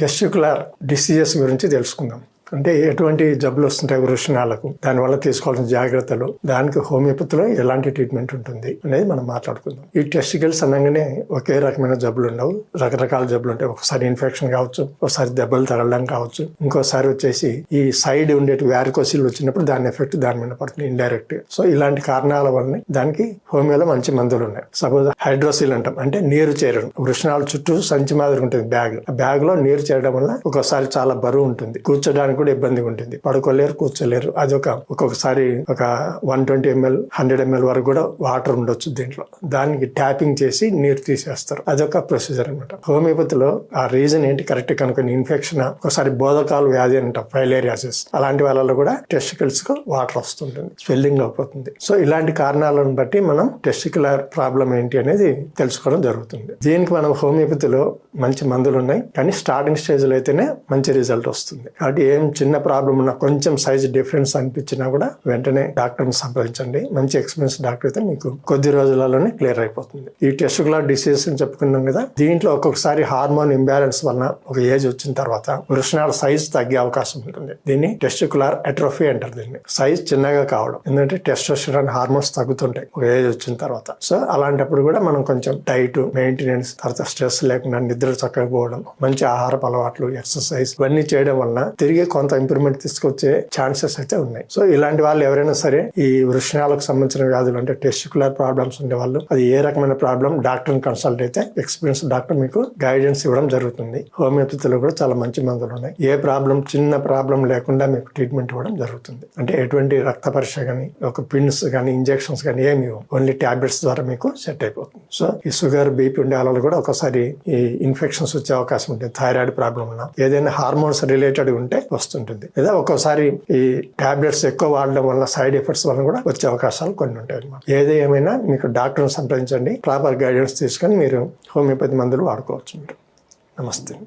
Testicular diseases గురించి తెలుసుకుందాం. అంటే ఎటువంటి జబ్బులు వస్తుంటాయి వృషణాలకు, దానివల్ల తీసుకోవాల్సిన జాగ్రత్తలు, దానికి హోమియోపతిలో ఎలాంటి ట్రీట్మెంట్ ఉంటుంది అనేది మనం మాట్లాడుకుందాం. ఈ టెస్టికల్స్ అనగానే ఒకే రకమైన జబ్బులు ఉండవు, రకరకాల జబ్బులు ఉంటాయి. ఒకసారి ఇన్ఫెక్షన్ కావచ్చు, ఒకసారి దెబ్బలు తగలడం కావచ్చు, ఇంకోసారి వచ్చేసి ఈ సైడ్ ఉండేటి వ్యారికోసిల్ వచ్చినప్పుడు దాని ఎఫెక్ట్ దాని మీద పడుతుంది ఇండైరెక్ట్. సో ఇలాంటి కారణాల వల్ల దానికి హోమియోలో మంచి మందులు ఉన్నాయి. సపోజ్ హైడ్రోసిల్ అంటాం, అంటే నీరు చేరడం. వృషణాల చుట్టూ సంచి మాదిరి ఉంటుంది బ్యాగ్, ఆ బ్యాగ్ లో నీరు చేరడం వల్ల ఒకసారి చాలా బరువు ఉంటుంది, కూర్చోడానికి కూడా ఇబ్బందిగా ఉంటుంది, పడుకోలేరు, కూర్చోలేరు. అది ఒక్కొక్కసారి ఒక 120 ml 100 ml వరకు కూడా వాటర్ ఉండొచ్చు దీంట్లో. దానికి ట్యాపింగ్ చేసి నీరు తీసేస్తారు. అదొక ప్రొసీజర్ అనమాట. హోమియోపతిలో ఆ రీజన్ ఏంటి కరెక్ట్ కనుకొని ఇన్ఫెక్షన్, ఒకసారి బోధకాలు వ్యాధి అంటాం, ఫైలేరియాసిస్, అలాంటి వాళ్ళలో కూడా టెస్టికల్స్ కు వాటర్ వస్తుంటుంది, స్వెల్లింగ్ అయిపోతుంది. సో ఇలాంటి కారణాలను బట్టి మనం టెస్టికులర్ ప్రాబ్లం ఏంటి అనేది తెలుసుకోవడం జరుగుతుంది. దీనికి మనం హోమియోపతిలో మంచి మందులు ఉన్నాయి, కానీ స్టార్టింగ్ స్టేజ్ లో అయితేనే మంచి రిజల్ట్ వస్తుంది. కాబట్టి ఏం చిన్న ప్రాబ్లం ఉన్నా, కొంచెం సైజ్ డిఫరెన్స్ అనిపించినా కూడా వెంటనే డాక్టర్ని సంప్రదించండి. మంచి ఎక్స్పీరియన్స్ డాక్టర్ అయితే మీకు కొద్ది రోజులలోనే క్లియర్ అయిపోతుంది. ఈ టెస్టికులర్ డిసీజెస్ అని చెప్పుకున్నాం కదా, దీంట్లో ఒక్కొక్కసారి హార్మోన్ ఇంబ్యాలెన్స్ వలన ఒక ఏజ్ వచ్చిన తర్వాత వృషణాల సైజ్ తగ్గే అవకాశం ఉంటుంది. దీన్ని టెస్టికులర్ అట్రోఫీ అంటారు. దీన్ని సైజ్ చిన్నగా కావడం, ఎందుకంటే టెస్టోస్టెరాన్ హార్మోన్స్ తగ్గుతుంటాయి ఒక ఏజ్ వచ్చిన తర్వాత. సో అలాంటప్పుడు కూడా మనం కొంచెం డైట్ మెయింటెనెన్స్, తర్వాత స్ట్రెస్ లేకుండా నిద్ర చక్కగా పోవడం, మంచి ఆహారపు అలవాట్లు, ఎక్సర్సైజ్ ఇవన్నీ చేయడం వలన తిరిగి కొంత ఇంప్రూవ్మెంట్ తీసుకొచ్చే ఛాన్సెస్ అయితే ఉన్నాయి. సో ఇలాంటి వాళ్ళు ఎవరైనా సరే ఈ వృషణాలకు సంబంధించిన వ్యాధులు అంటే టెస్టికులర్ ప్రాబ్లమ్స్ ఉండే వాళ్ళు, అది ఏ రకమైన ప్రాబ్లం, డాక్టర్ కన్సల్ట్ అయితే ఎక్స్పీరియన్స్ డాక్టర్ మీకు గైడెన్స్ ఇవ్వడం జరుగుతుంది. హోమియోపతిలో కూడా చాలా మంచి మందులు ఉన్నాయి. ఏ ప్రాబ్లం, చిన్న ప్రాబ్లం లేకుండా మీకు ట్రీట్మెంట్ ఇవ్వడం జరుగుతుంది. అంటే ఎటువంటి రక్త పరీక్ష కానీ, ఒక పిన్స్ కానీ, ఇంజెక్షన్స్ కానీ ఏమి ఇవ్వం, ఓన్లీ టాబ్లెట్స్ ద్వారా మీకు సెట్ అయిపోతుంది. సో ఈ షుగర్, బీపీ ఉండే వాళ్ళు కూడా ఒకసారి ఈ ఇన్ఫెక్షన్స్ వచ్చే అవకాశం ఉంటుంది. థైరాయిడ్ ప్రాబ్లం ఉన్నా, ఏదైనా హార్మోన్స్ రిలేటెడ్ ఉంటే వస్తుంటుంది. లేదా ఒక్కోసారి ఈ టాబ్లెట్స్ ఎక్కువ వాడడం వల్ల సైడ్ ఎఫెక్ట్స్ వల్ల కూడా వచ్చే అవకాశాలు కొన్ని ఉంటాయి అన్నమాట. ఏది ఏమైనా మీకు డాక్టర్ని సంప్రదించండి, ప్రాపర్ గైడెన్స్ తీసుకొని మీరు హోమియోపతి మందులు వాడుకోవచ్చు. నమస్తే.